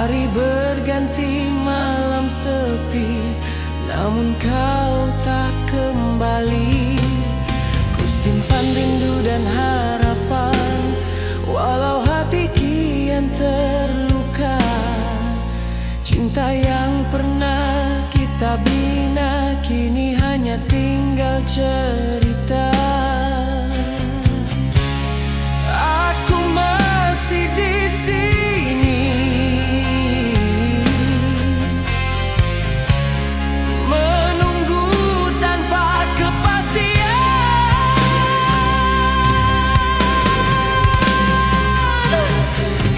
Hari berganti malam sepi, namun kau tak kembali. Ku simpan rindu dan harapan, walau hati kian terluka. Cinta yang pernah kita bina kini hanya tinggal cerita. Aku masih di sini, menunggu tanpa kepastian.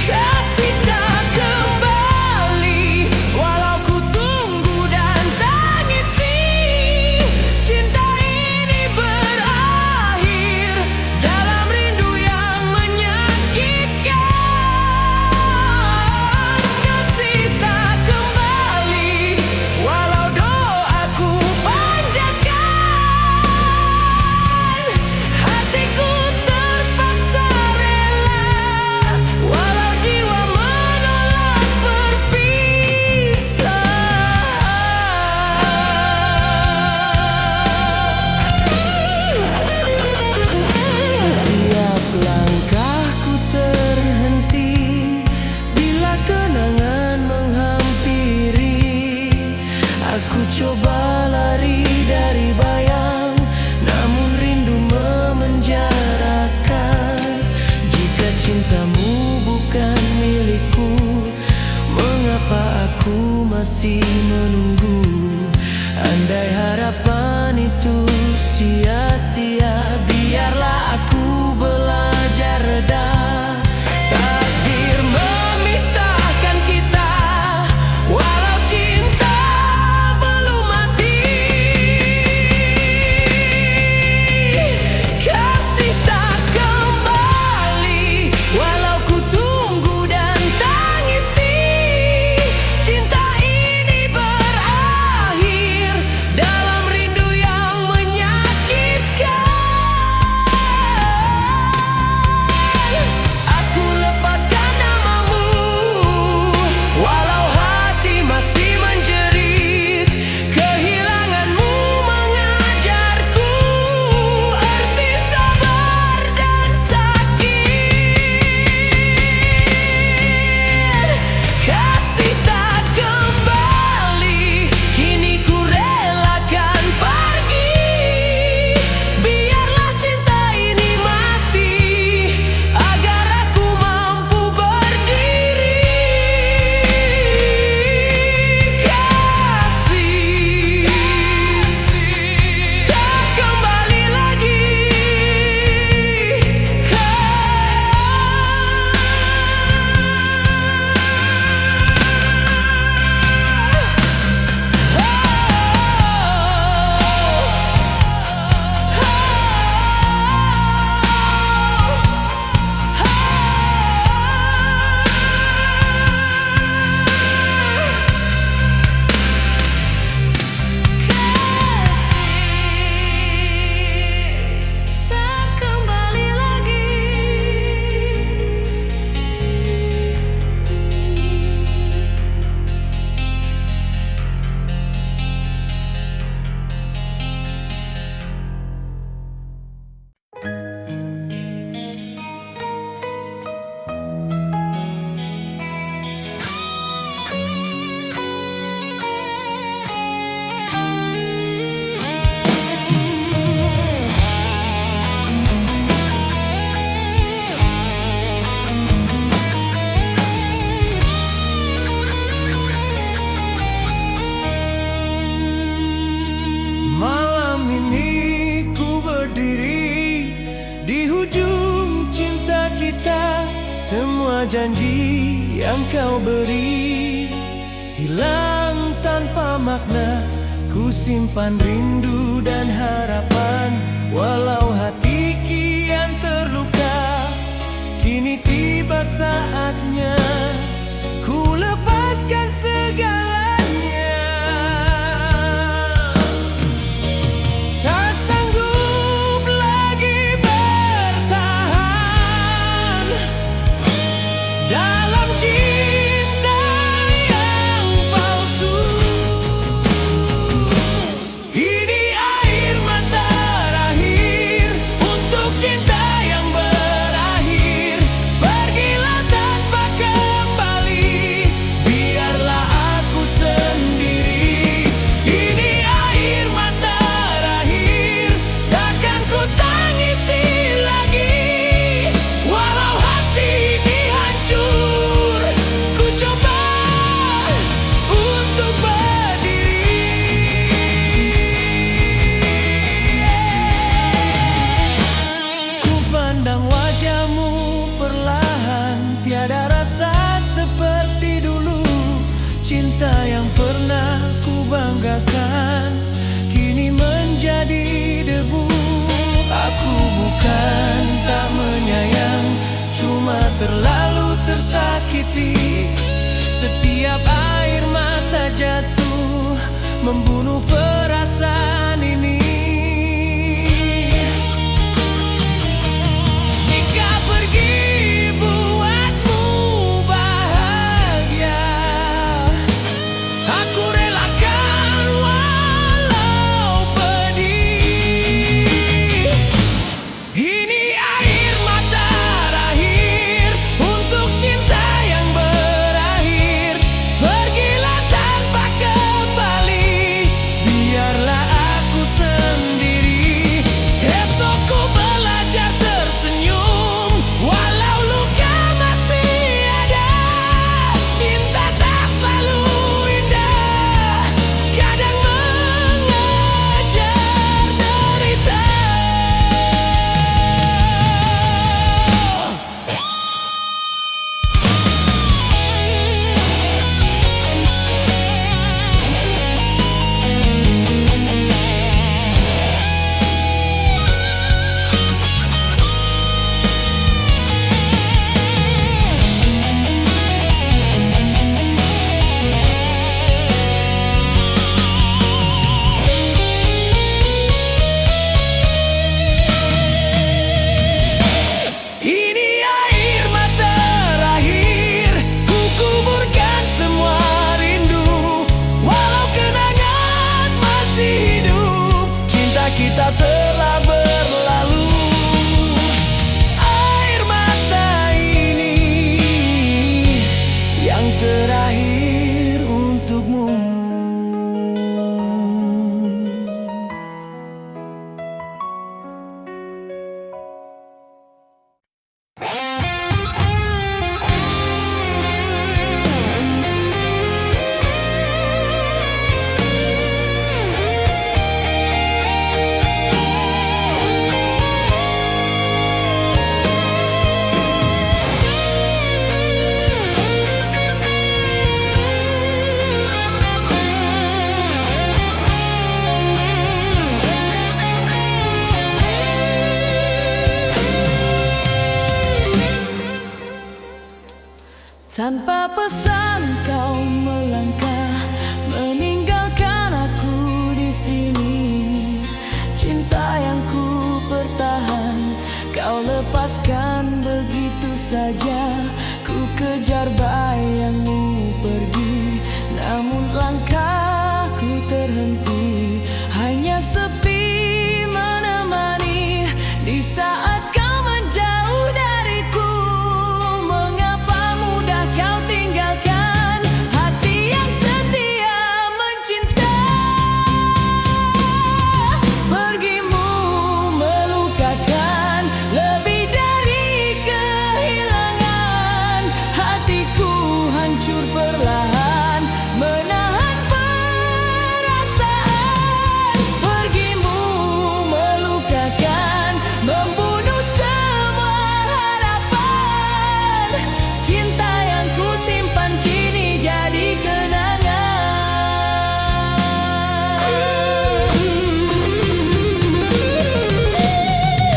Kasih tak kembali, walau ku tunggu dan tangisi. Cinta ini berakhir dalam rindu yang menyakitkan. Kasih tak kembali, walau doaku panjatkan. Hatiku terpaksa rela, walau jiwa menolak perpisahan. Setiap langkahku terhenti bila kenangan menghampiri. Aku coba lari dari bayang, namun rindu memenjarakan. Jika cintamu bukan milikku, mengapa aku masih menunggu? Andai harapan itu sia-sia, biarlah aku belajar reda. Takdir memisahkan kita, walau cinta belum mati. Kasih tak kembali, walau ku tunggu dan tangisi. Cinta ini berakhir dalam rindu yang menyakitkan. Aku lepaskan namamu, walau hati masih menjerit. Kehilanganmu mengajarku arti sabar dan sakit. Kasih tak kembali, kini ku relakan pergi. Biarlah cinta ini mati, agar aku mampu berdiri. Kasih tak kembali lagi. Tak kembali lagi. Malam ini ku berdiri di hujung cinta kita. Semua janji yang kau beri hilang tanpa makna. Ku simpan rindu dan harapan, walau hati kian terluka. Kini tiba saatnya ku lepaskan segalanya. Tak sanggup lagi bertahan dalam cinta terlalu tersakiti. Setiap air mata jatuh membunuh perasaan ini. Jika pergi buatmu bahagia, aku relakan walau pedih. Ini air mata terakhir untuk cinta yang berakhir. Pergilah tanpa kembali, biarlah aku sendiri. Esok ku belajar tersenyum walau luka masih ada. Cinta tak selalu indah, kadang mengejar derita. Ini air mata terakhir, ku kuburkan semua rindu. Walau kenangan masih hidup, cinta kita telah berlalu. Air mata ini yang terakhir untukmu. Tanpa pesan kau melangkah, meninggalkan aku di sini. Cinta yang ku pertahan, kau lepaskan begitu saja. Ku kejar bayangmu pergi, namun langkahku terhenti. Hanya sepi menemani di saat kau menjauh dariku. Mengapa mudah kau tinggalkan hati yang setia mencinta? Pergimu melukakan lebih dari kehilangan. Hatiku hancur perlahan, menahan perasaan. Pergimu melukakan, membunuh semua harapan. Cinta yang ku simpan kini jadi kenangan.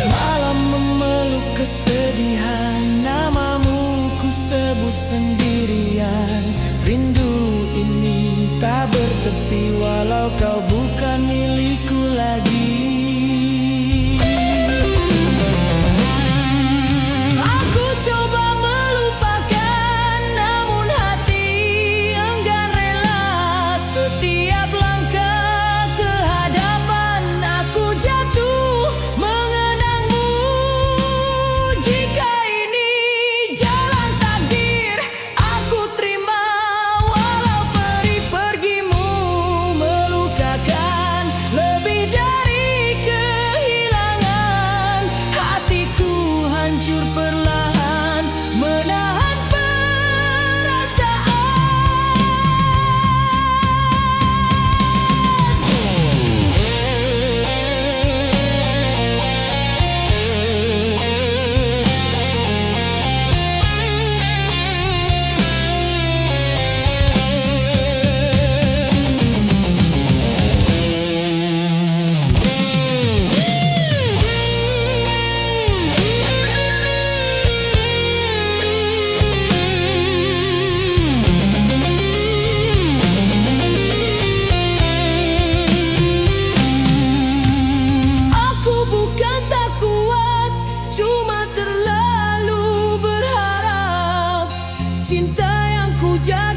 Malam memeluk kesedihan, namamu ku sebut sendirian. Rindu ini tak bertepi walau kau bukan milikku lagi. Aku coba melupakan, namun hati enggan rela. Setiap langkah ke hadapan aku jatuh mengenangmu. Jika ini jalan takdir, aku terima walau perih. Pergimu melukakan.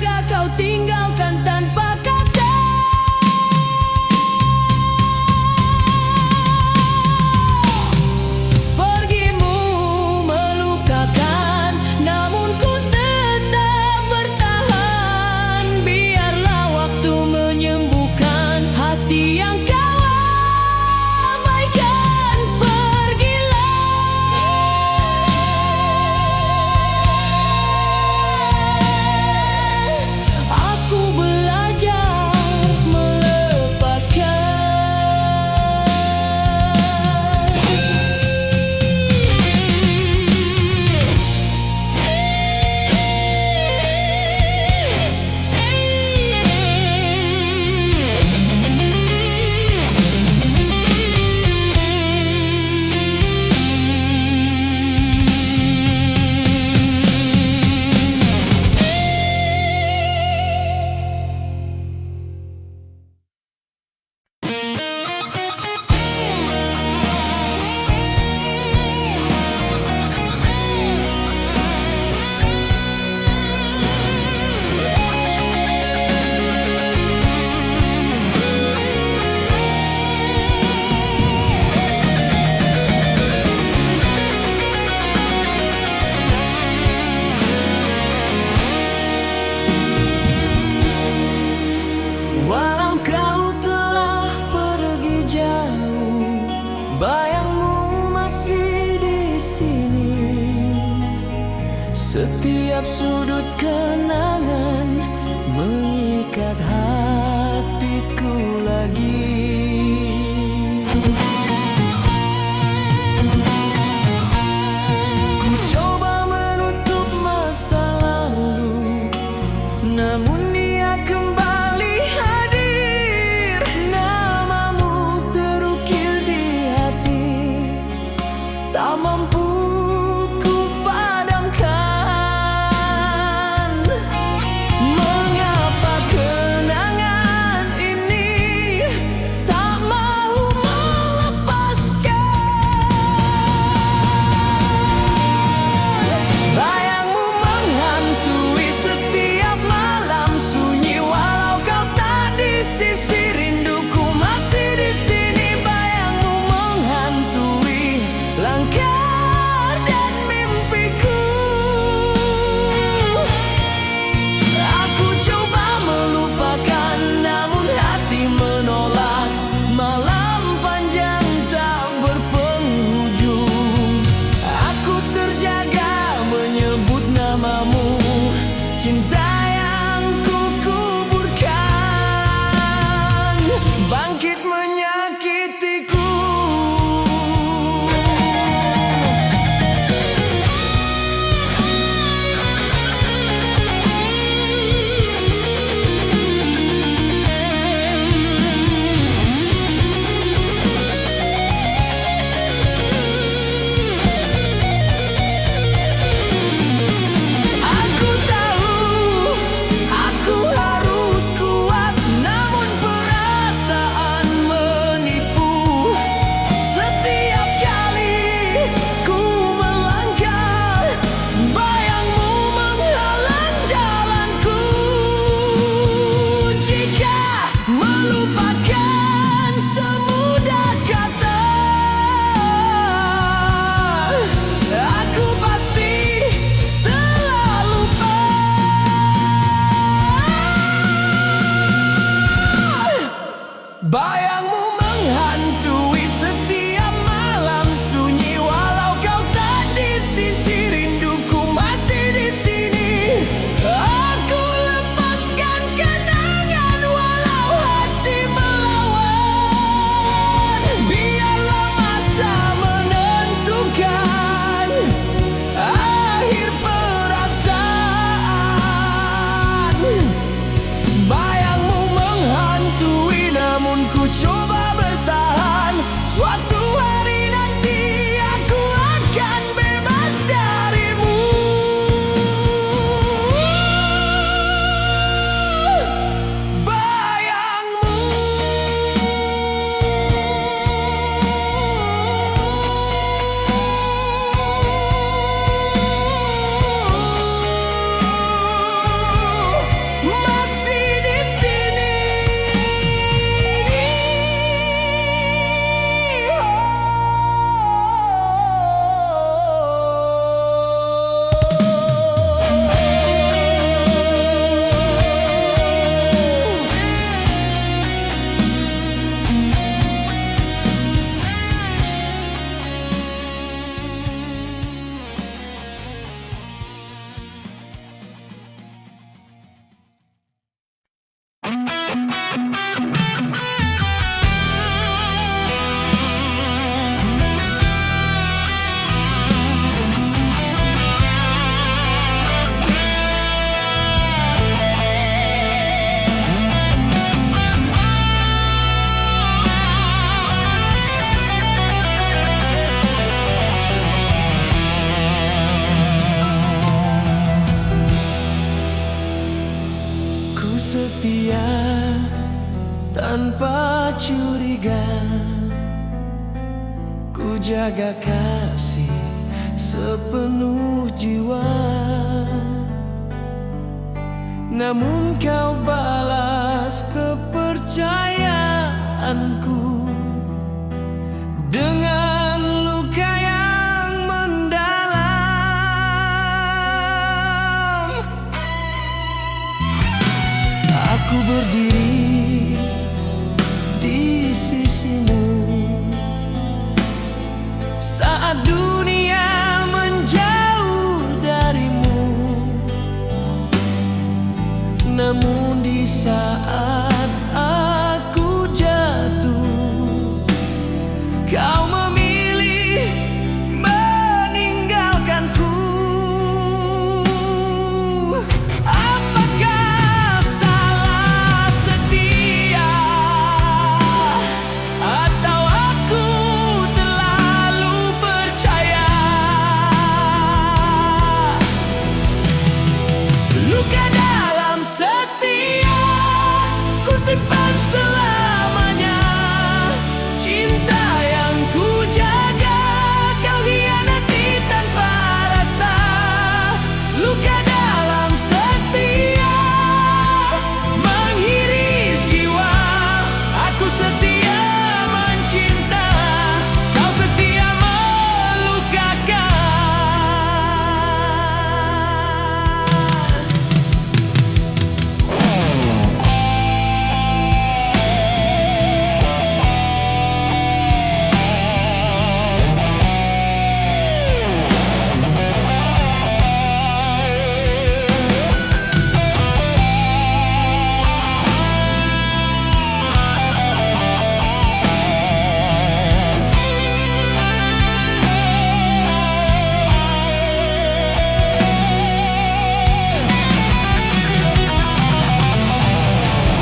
tega kau tinggalkan tanpa kata. Pergimu melukakan, namun ku tetap bertahan. Biarlah waktu menyembuhkan hati yang kau abaikan. Pergilah, aku belajar melepaskan. Walau kau telah pergi jauh, bayangmu masih di sini. Setiap sudut kenangan mengikat hatiku lagi. Ku coba menutup masa lalu, namun dia kembali hadir. Namamu terukir di hati, tak mampu ku padamkan. Mengapa kenangan ini tak mau melepaskan? Bayangmu menghantui setiap malam setia tanpa curiga, ku jaga kasih sepenuh jiwa. Namun kau balas kepercayaanku dengan luka yang mendalam. Aku berdiri di sisimu saat dunia menjauh darimu. Namun di saat aku jatuh, kau memilih meninggalkanku. Apakah salah setia, atau aku terlalu percaya? Luka dalam setia ku simpan selamanya. Cinta yang ku jaga kau hianati tanpa rasa. Luka dalam setia menghiris jiwa. Aku setia mencinta, kau setia melukakan.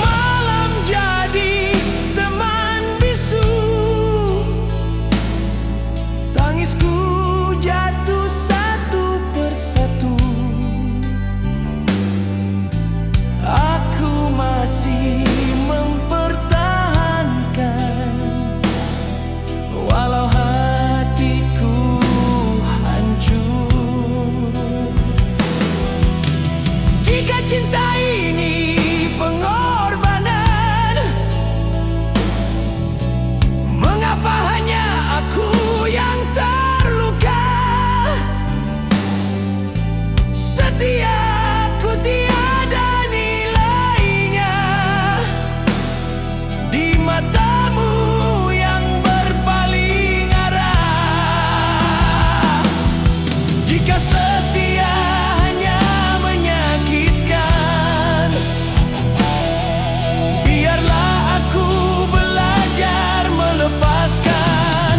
Malam jadi teman bisu, tangisku jatuh satu persatu. Aku masih mempertahankan walau hatiku hancur. Jika cinta ini pengorbanan, mengapa hanya aku yang terluka? Setiaku tiada nilainya di matamu yang berpaling arah. Jika setia hanya menyakitkan, biarlah aku belajar melepaskan.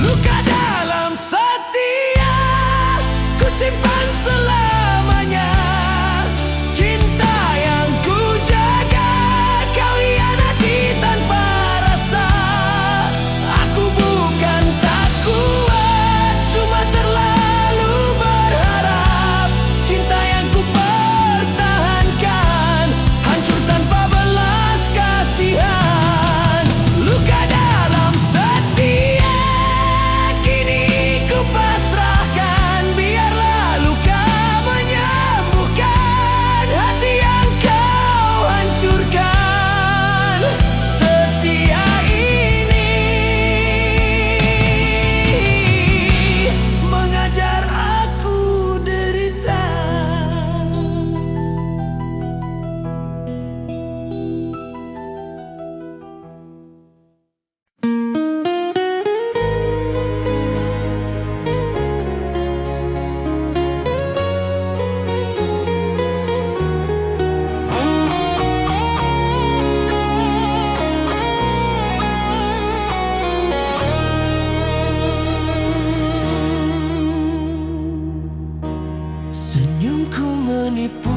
Luka dalam setia ku simpan selamanya. Cinta yang ku jaga kau hianati tanpa rasa. Aku bukan tak kuat, cuma terlalu berharap. Cinta yang ku pertahankan hancur tanpa belas kasihan. Luka dalam setia kini ku pasrahkan. Biarlah luka menyembuhkan hati yang kau hancurkan. Setia ini mengajar aku derita. Senyumku menipu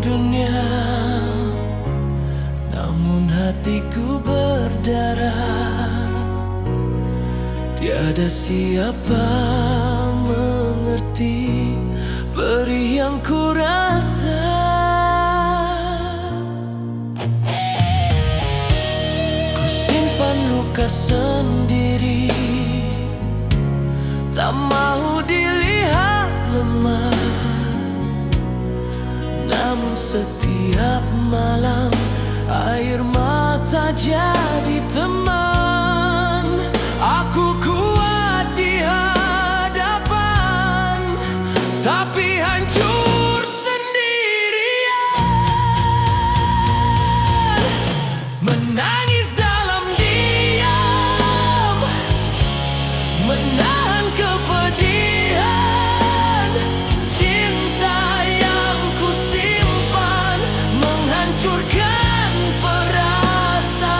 dunia, namun hatiku berdarah. Tiada siapa mengerti perih yang ku rasa. luka sendiri, tak mau dilihat lemah. Namun setiap malam air mata jadi teman. Aku kuat di hadapan, tapi hancur sendirian. Menangis dalam diam, menahan kepedihan. Cinta yang kusimpan menghancurkan perasaan.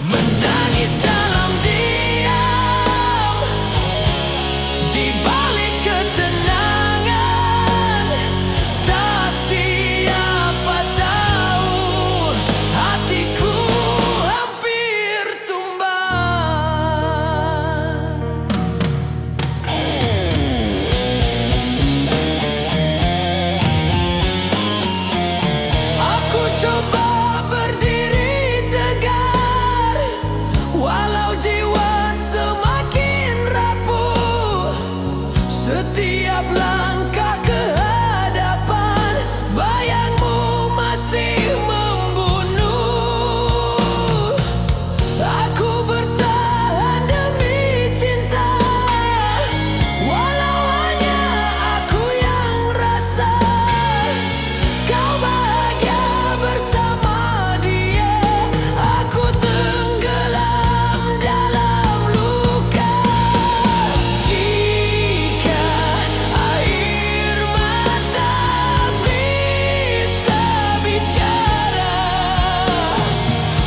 Menangis dalam diam, di balik ketenangan. Tak siapa tahu hatiku hampir tumbang. Aku coba berdiri tegar, walau jiwa semakin rapuh. Setiap langkah ke hadapan, bayangmu masih membunuh. Aku bertahan demi cinta, walau hanya aku yang rasa kau bahagia bersama dia. Aku tenggelam dalam luka. Jika air mata bisa bicara,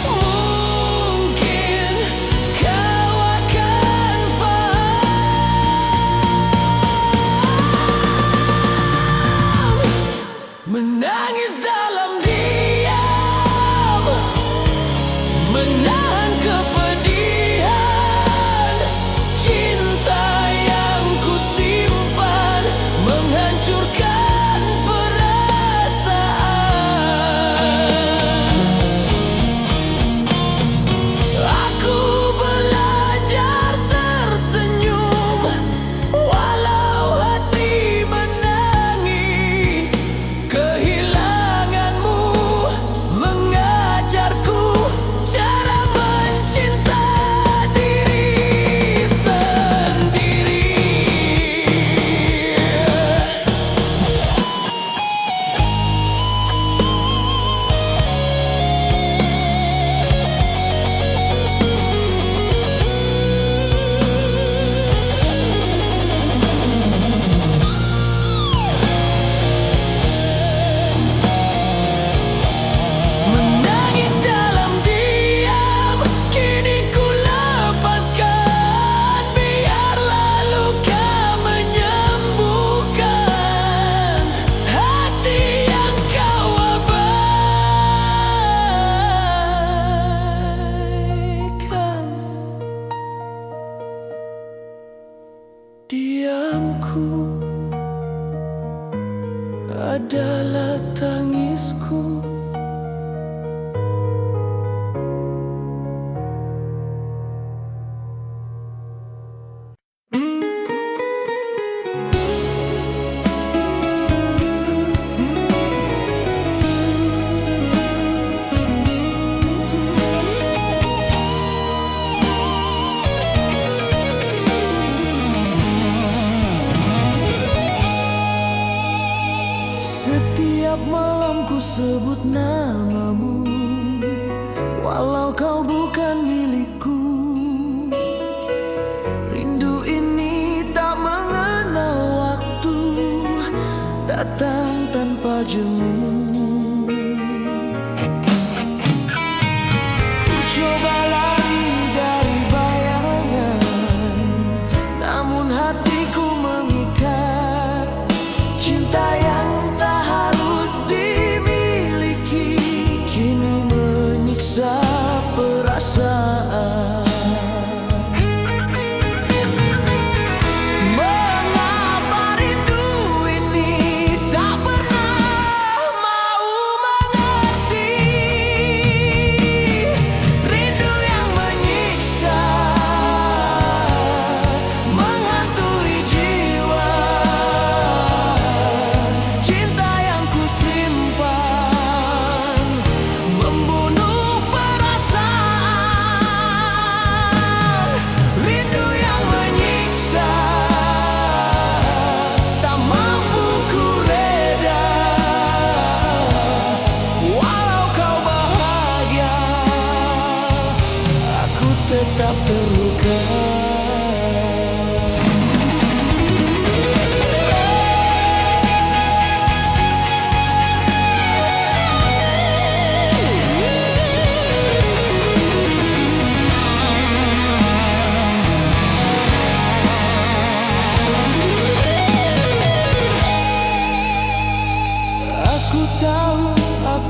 mungkin kau akan faham. Menangis dalam diam, menahan kepedihan. Cinta yang kusimpan menghancurkan perasaan. Aku belajar tersenyum, walau hati menangis. Kehilanganmu mengajarku cara mencinta diri sendiri. Menangis dalam diam, kini ku lepaskan. Biarlah luka menyembuhkan hati yang kau abaikan. Diamku adalah tangisku. Setiap malam ku sebut namamu, walau kau bukan milikku. Rindu ini tak mengenal waktu, datang tanpa jemu. Ku coba lari dari bayangan, namun hatiku mengikat. Cinta yang tak harus dimiliki kini menyiksa perasaan. Mengapa rindu ini tak pernah mau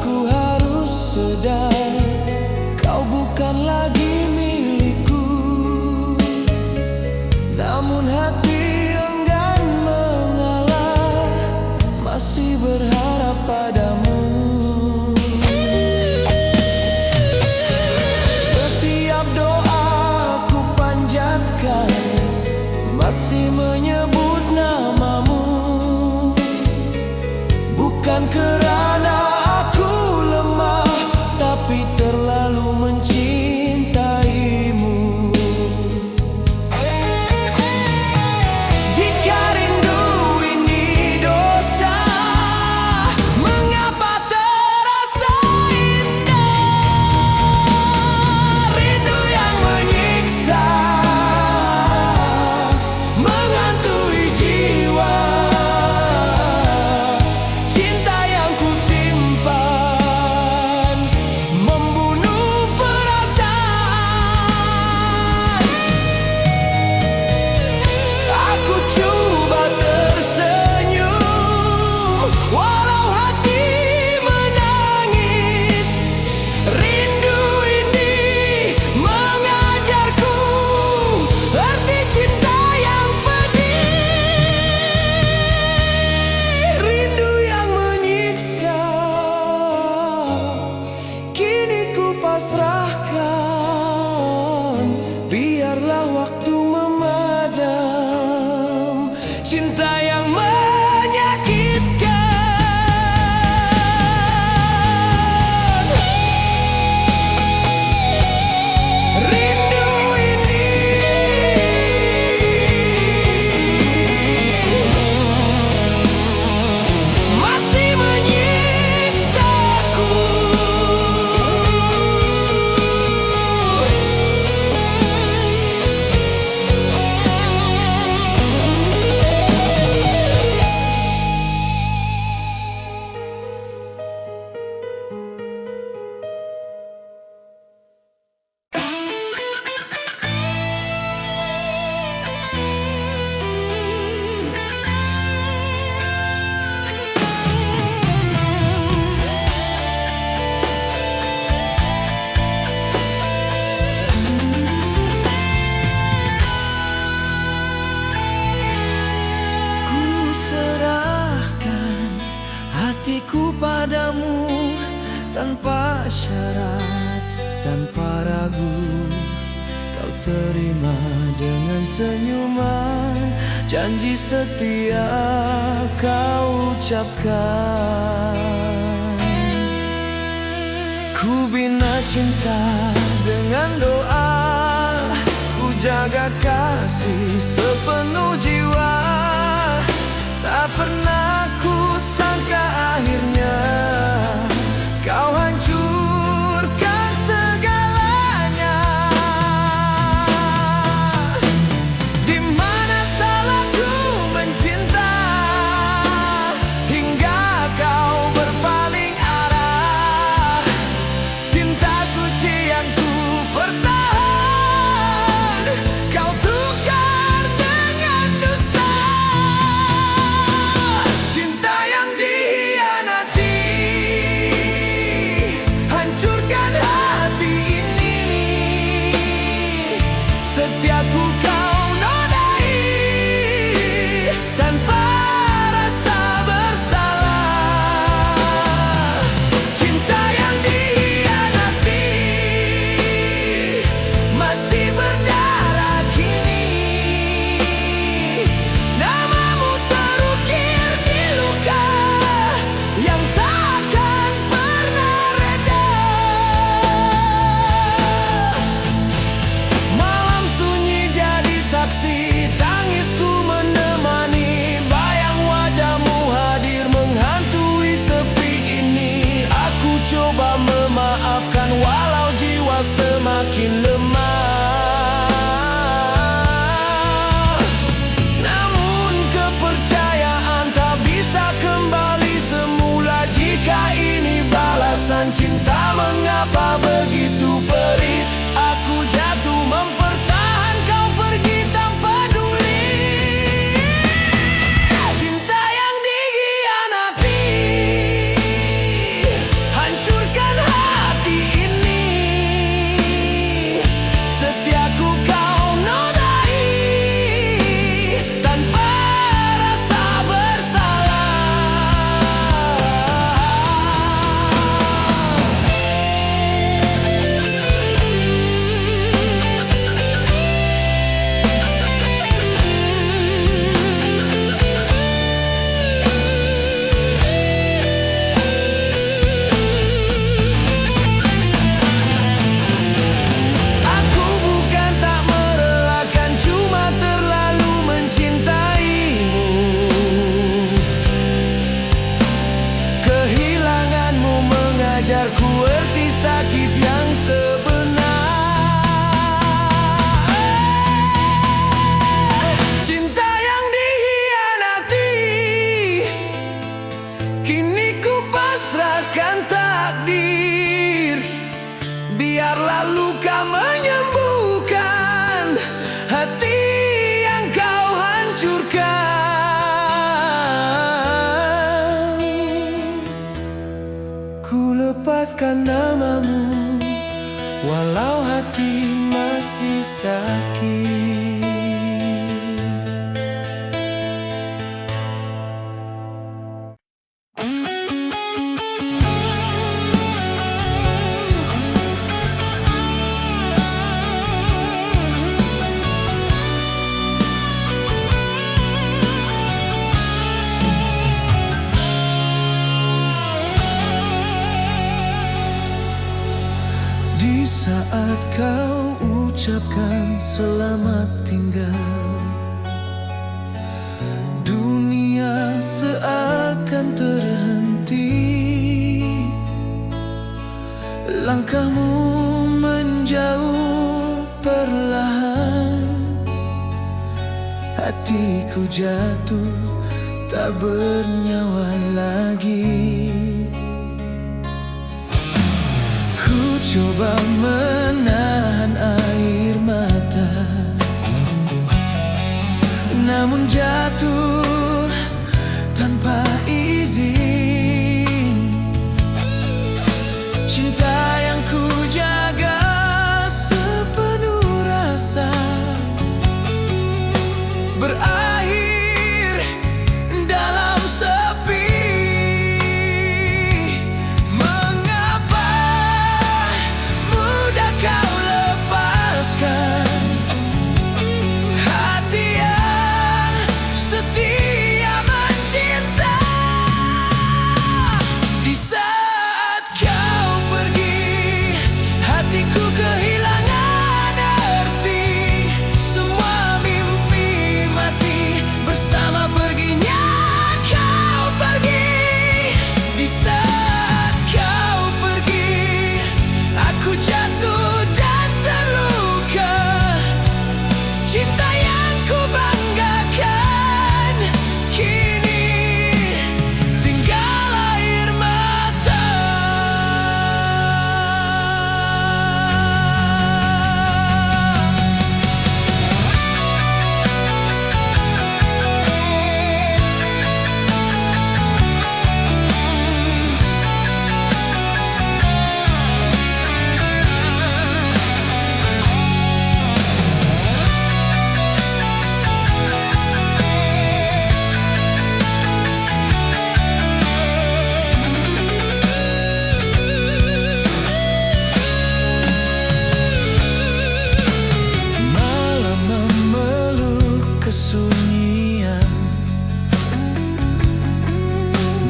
Aku harus sedar, kau bukan lagi milikku. Namun hati enggan mengalah, masih berharap padamu. Setiap doa aku panjatkan, masih menyebut namamu. Bukan kerana aku lemah, tapi terlalu mencintaimu. Jika rindu ini dosa, mengapa terasa indah? Rindu yang menyiksa, menghantui jiwa. Cinta yang kusimpan, membunuh perasaan. Aku coba tersenyum, walau hati menangis. Rindu ini mengajarku arti cinta yang pedih. Rindu yang menyiksa, kini ku pasrahkan. Biarlah waktu memadam cinta yang menyakitkan. Rindu ini masih menyiksaku. Ku serahkan hatiku padamu, tanpa syarat, tanpa ragu. Kau terima dengan senyuman, janji setia kau ucapkan. Ku bina cinta dengan doa, ku jaga kasih sepenuh jiwa. Tak pernah ku sangka akhirnya kau hancurkan segalanya. Di mana salahku mencinta, hingga kau berpaling arah. Cinta suci yang ku pertahan, kau tukar dengan dusta. Cinta yang dikhianati, hancurkan hati ini. Setiaku kau nodai, tanpa rasa bersalah. Cinta yang dikhianati, masih berdarah kini. Namamu terukir di luka yang takkan pernah reda. Malam sunyi jadi saksi, tangisku menemani. Bayang wajahmu hadir menghantui sepi ini. Aku coba memaafkan walau jiwa semakin lemah. Namun kepercayaan tak bisa kembali semula. Jika ini balasan cinta, mengapa begitu perit? Aku jatuh mempertahan, kau pergi tanpa peduli. Cinta yang dikhianati, hancur biar ku erti sakit yang sebenar. Cinta yang dikhianati, kini ku pasrahkan takdir. Biarlah luka menyembuhkan hati yang kau hancurkan. Ku lepaskan namamu, walau hati masih sakit. Di saat kau ucapkan selamat tinggal, dunia seakan terhenti. Langkahmu menjauh perlahan, hatiku jatuh tak bernyawa lagi. Coba menahan air mata, namun jatuh tanpa izin. Cinta yang ku jaga sepenuh rasa berakhir dalam sepi.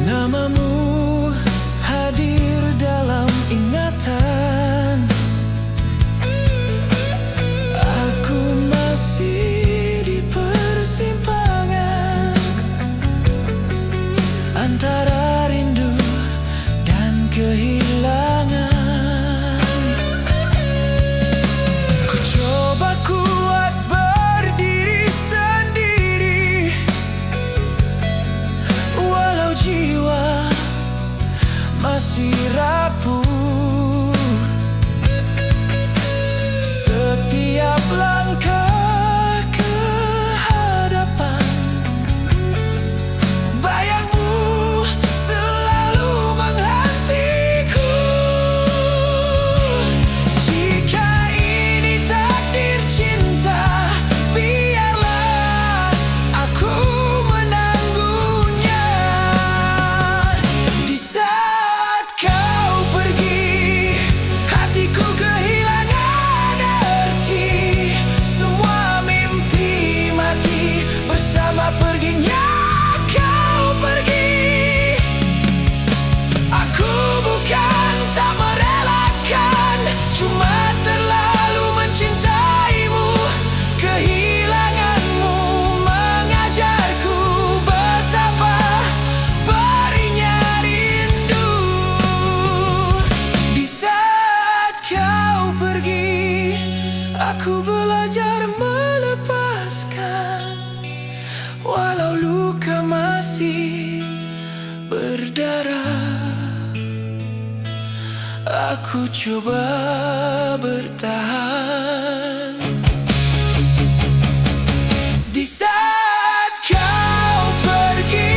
Namamu hadir dalam ingatan, aku masih di persimpangan antara rindu dan kehilangan. Ku coba kuat berdiri sendiri, walau jiwa masih rapuh. Setiap langkah ke hadapan, bayangmu selalu menghentiku. Jika ini takdir cinta, biarlah aku menangguhnya. Di saat kau Aku coba bertahan di saat kau pergi.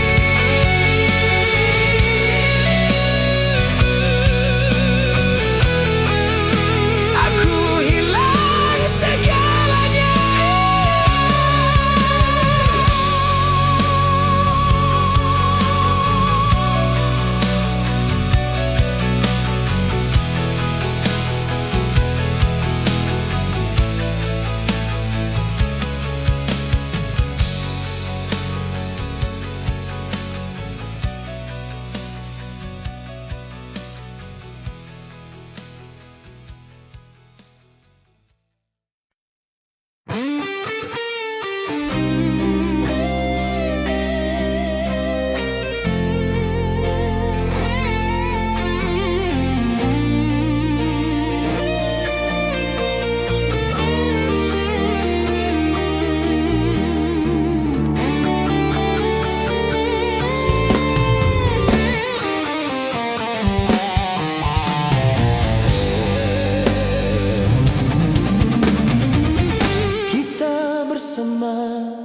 Aku hilang segalanya.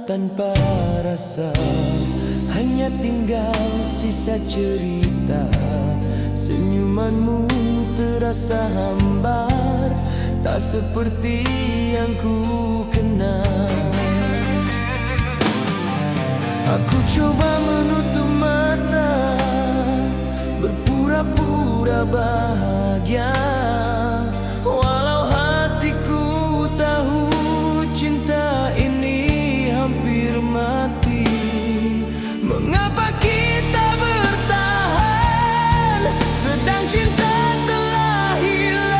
Tanpa rasa, hanya tinggal sisa cerita. Senyumanmu terasa hambar, tak seperti yang ku kenal. Aku coba menutup mata, berpura-pura bahagia, walau hatiku tahu cinta ini hampir mati. Mengapa kita bertahan sedang cinta telah hilang?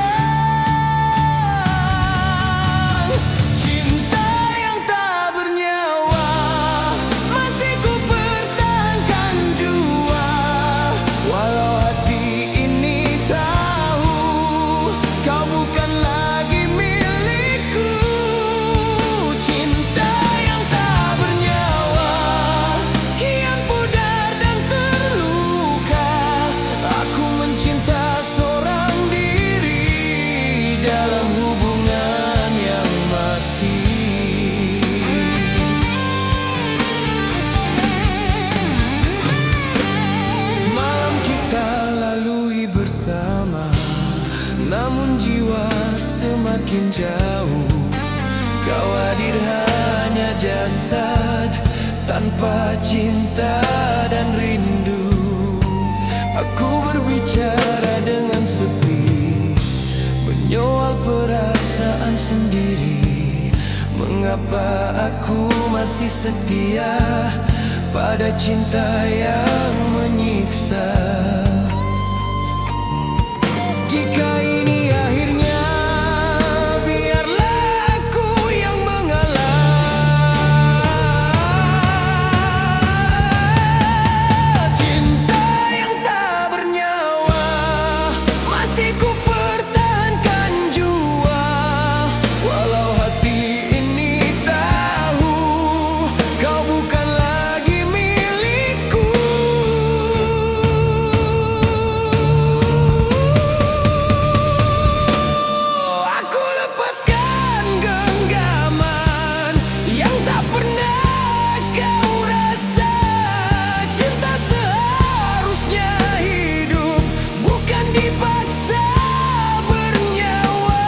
Cinta yang tak bernyawa masih ku pertahankan jua, walau hati ini tahu kau bukan lagi milikku. Cinta yang tak bernyawa kian pudar dan terluka. Aku mencinta seorang diri dalam hubungan yang mati. Malam kita lalui bersama, namun jiwa semakin jauh. Kau hadir hanya jasad tanpa cinta dan rindu. Aku berbicara dengan sepi, menyoal perasaan sendiri. Mengapa aku masih setia pada cinta yang menyiksa? Jika ini akhirnya, biarlah aku yang mengalah. Cinta yang tak bernyawa masih ku pertahankan jua, walau hati ini tahu kau bukan lagi milikku. Aku lepaskan genggaman yang tak pernah kau rasa. Cinta seharusnya hidup, bukan dipaksa bernyawa.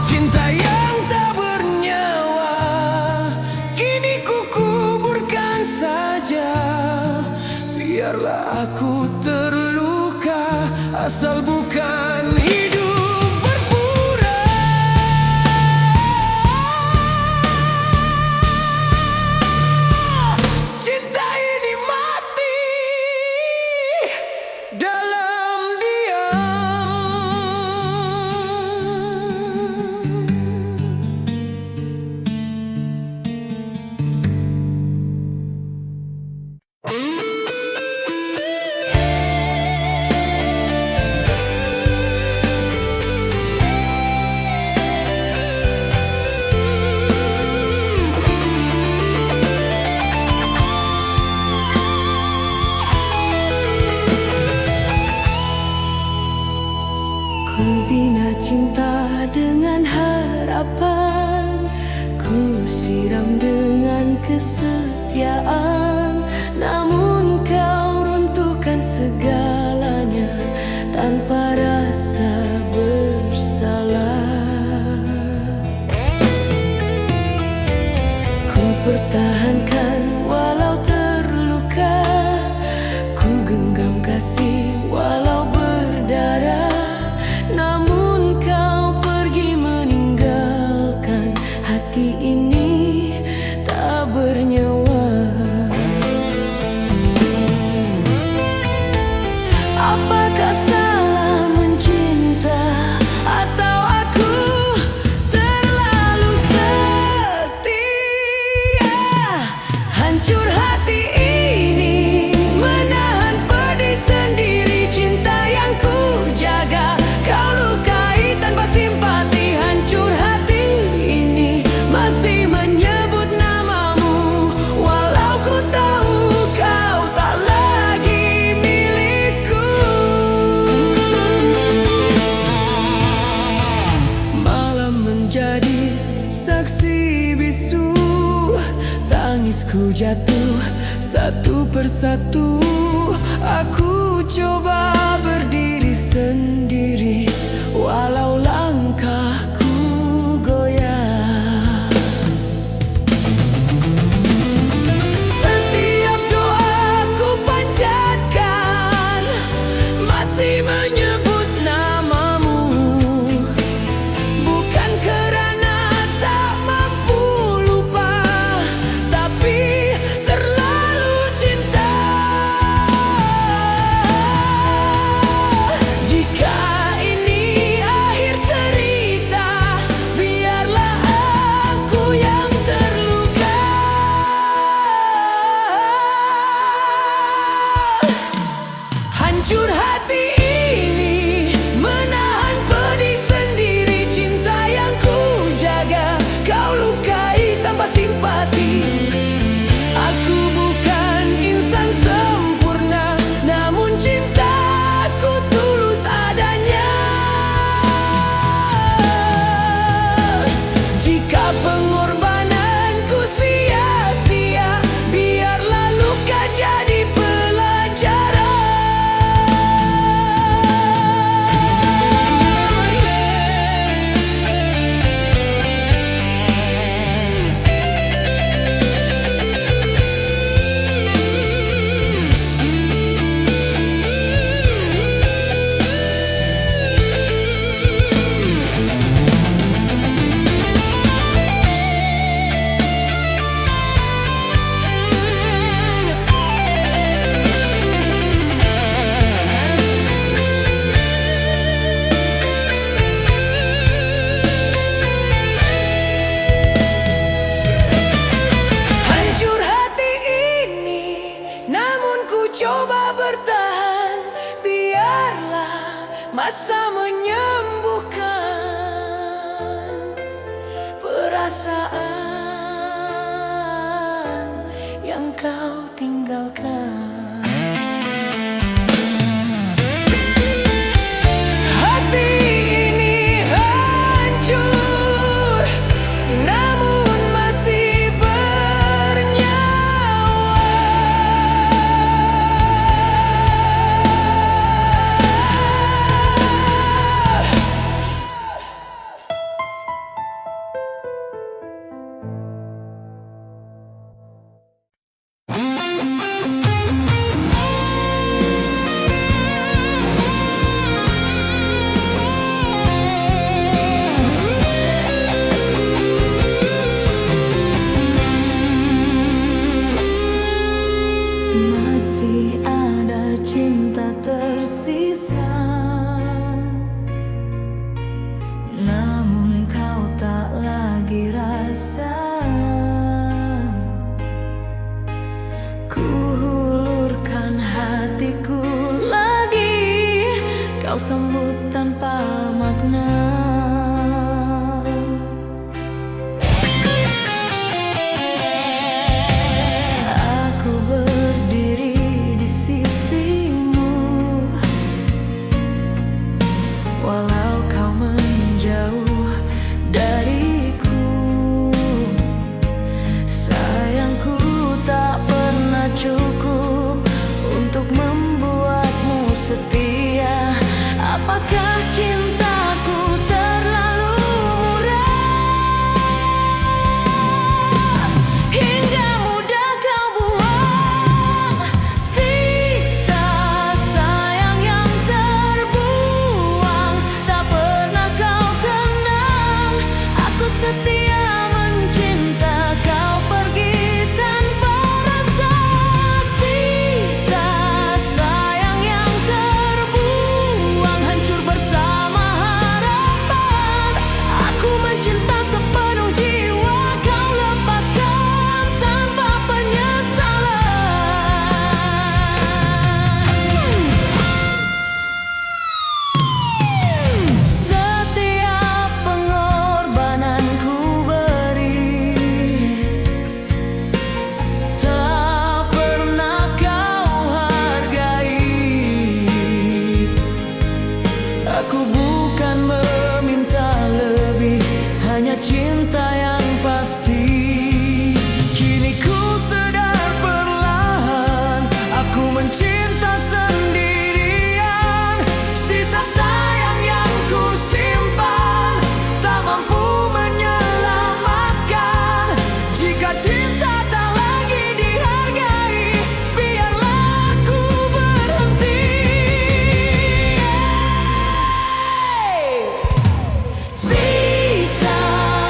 Cinta yang tak bernyawa kini ku kuburkan saja. Biarlah aku terluka, asal bukan hidup berpura. Cinta ini mati dalam diam. kesetiaan, namun kau runtuhkan segalanya tanpa rasa bersalah. Ku pertahankan walau terluka, ku genggam kasih walau berdarah, namun kau pergi meninggalkan hati ini tak bernyawa. Apakah salah mencinta, atau aku terlalu setia? Hancur hati ini menahan pedih sendiri. Cinta yang ku jaga kau lukai tanpa simpati. Hancur hati ini masih menyebut namamu, walau ku tahu kau tak lagi milikku. Malam menjadi saksi bisu, tangisku jatuh satu persatu. Aku coba berdiri sendiri, walau langkahku goyah. Setiap doaku panjatkan masih menyebut namamu, bukan kerana tak mampu lupa, tapi terlalu cinta. Jika ini akhir cerita, biarlah aku yang terluka. Hancur hati ini menahan pedih sendiri. Cinta yang ku jaga kau lukai tanpa simpati. Aku bukan insan sempurna, namun cintaku tulus adanya. Jika pengorbananku sia-sia, biarlah luka jadi pelajaran. Hancur hati ini, namun ku coba bertahan. Biarlah masa menyembuhkan perasaan yang kau tinggalkan. Hati ini hancur, namun masih bernyawa. Masih ada cinta tersisa, namun kau tak lagi rasa. Ku hulurkan hatiku lagi, kau sambut tanpa makna. Aku berdiri di sisimu, walau kau menjauh dariku. Sayangku, setia? Apakah cintaku terlalu murah hingga mudah kau buang sisa sayang yang terbuang? Tak pernah kau kenang aku setia mencinta, kau pergi tanpa rasa. Sisa sayang yang terbuang hancur bersama harapan. Aku mencinta sepenuh jiwa, kau lepaskan tanpa penyesalan. Setiap pengorbanan ku beri, tak pernah kau hargai. Aku bukan meminta lebih, hanya cinta yang pasti. Kini ku sadar perlahan, aku mencinta sendirian. Sisa sayang yang ku simpan tak mampu menyelamatkan. Jika cinta tak lagi dihargai, biarlah ku berhenti. Sisa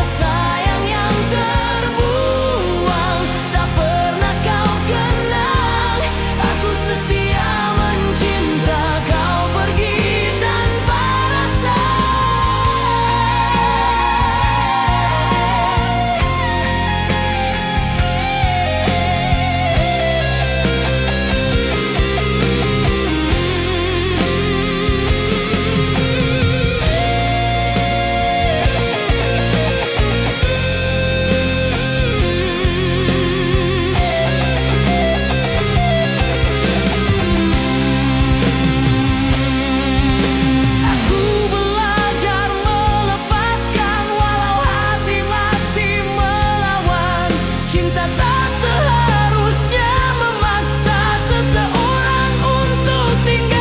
sayang yang terbuang tak pernah kau kenang. Aku setia mencinta, kau pergi tanpa rasa. Aku belajar melepaskan walau hati masih melawan. Cinta tak seharusnya memaksa seseorang untuk tinggal.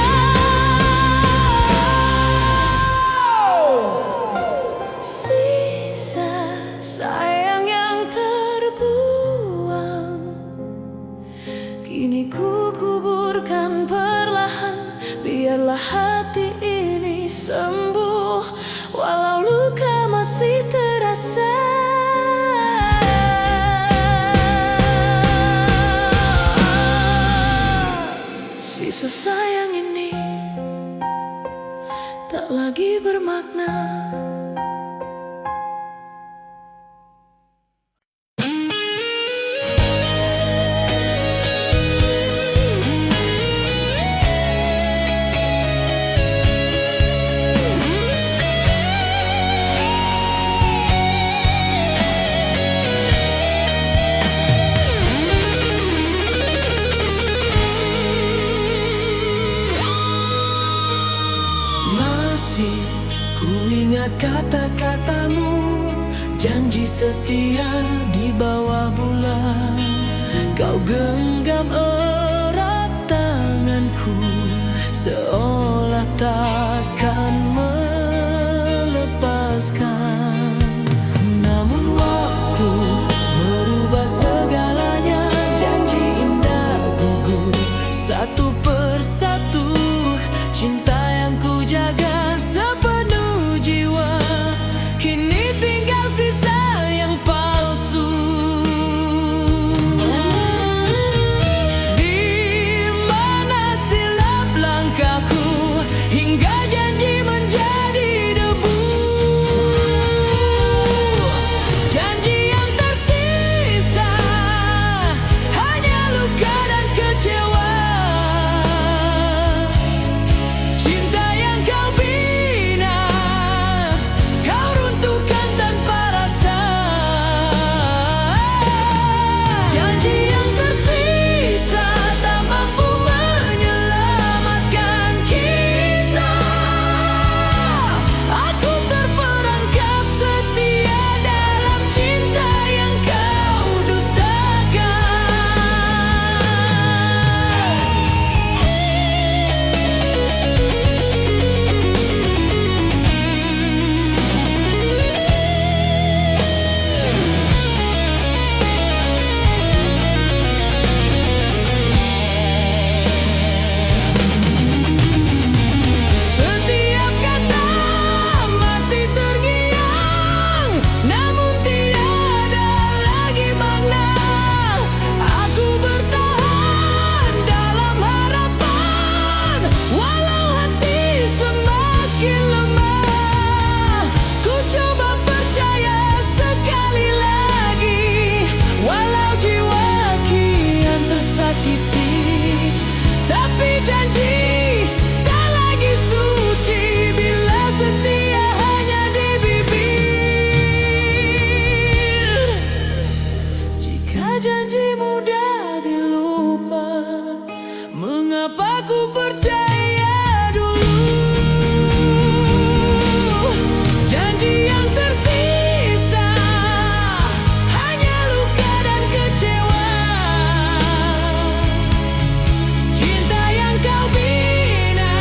Sisa sayang yang terbuang kini ku kuburkan perlahan. Biarlah hati ini sembuh walau luka masih terasa. Sisa sayang ini tak lagi bermakna. Masih ku ingat kata-katamu, janji setia di bawah bulan. Kau genggam erat tanganku, seolah takkan melepaskan. Namun waktu merubah segalanya, janji indah gugur satu persatu. Cinta yang ku jaga sepenuh jiwa kini tinggal sisa yang palsu. Di mana silap langkahku hingga aku percaya dulu. Janji yang tersisa hanya luka dan kecewa. Cinta yang kau bina,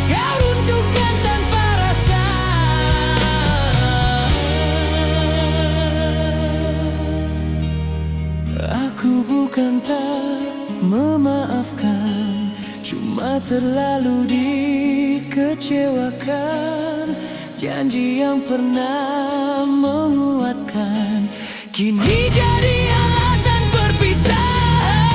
kau runtuhkan tanpa rasa. Aku bukan tak memaafkan, cuma terlalu dikecewakan. Janji yang pernah menguatkan kini jadi alasan perpisahan.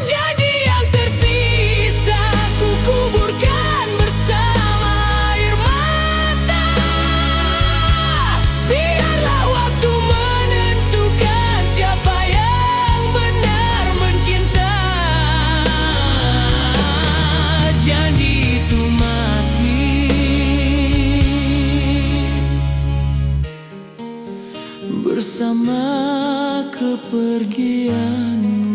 Janji yang tersisa ku kuburkan bersama air mata. Biarlah waktu menentukan siapa yang benar mencinta. Janji itu mati bersama kepergianmu.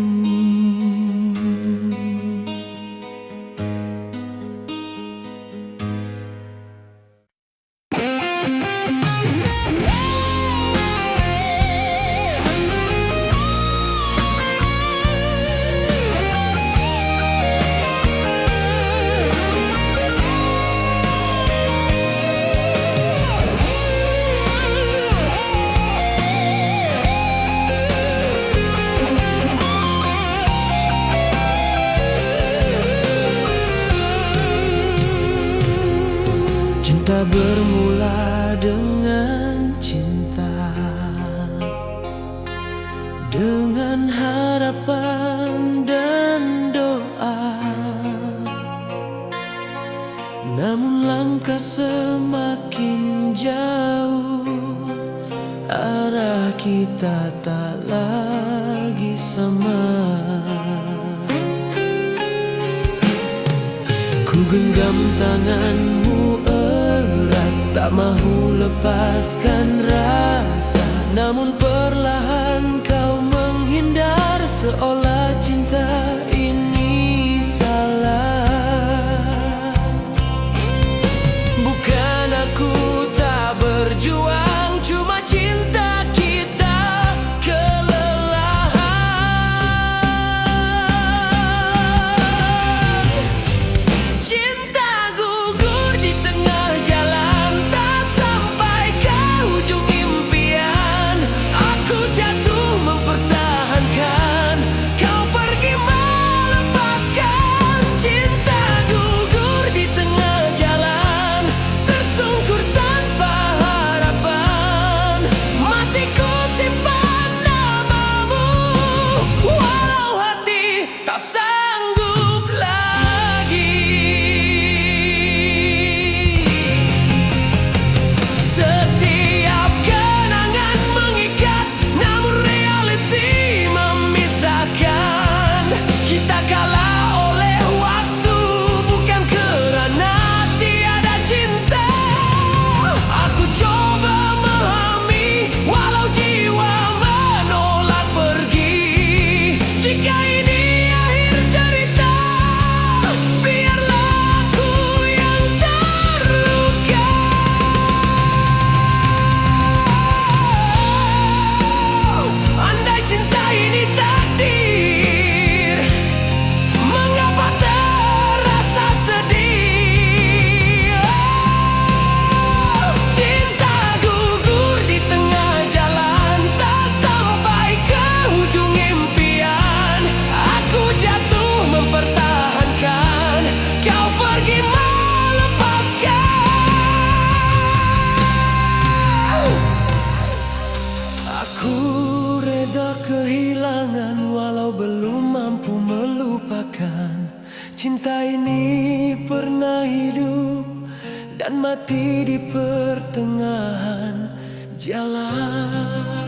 Cinta bermula dengan cinta, dengan harapan dan doa. Namun langkah semakin jauh, arah kita tak lagi sama. Ku genggam tanganmu erat, tak mahu lepaskan rasa. Namun perlahan kau menghindar, seolah cinta ini salah. Bukan aku tak berjuang, cuma cinta kita kelelahan. Cinta gugur di tengah jalan, tak sampai ke ujung impian. Aku jatuh mempertahankan, kau pergi melepaskan. Cinta gugur di tengah jalan, tersungkur tanpa harapan. Masih ku simpan namamu, walau hati tak sanggup lagi. Setiap kenangan mengikat, namun reality memisahkan. Kita kalah oleh waktu, bukan kerana tiada cinta. Aku coba memahami, walau jiwa menolak pergi. Jika ini akhir cerita, biarlah aku yang terluka. Andai cinta ini takdir, mengapa terasa sedih? Cinta gugur di tengah jalan, tak sampai ke ujung impian. Aku jatuh mempertahankan, kau pergi melepaskan. Aku reda kehilangan, walau belum mampu melupakan. Cinta ini pernah hidup dan mati di pertengahan jalan.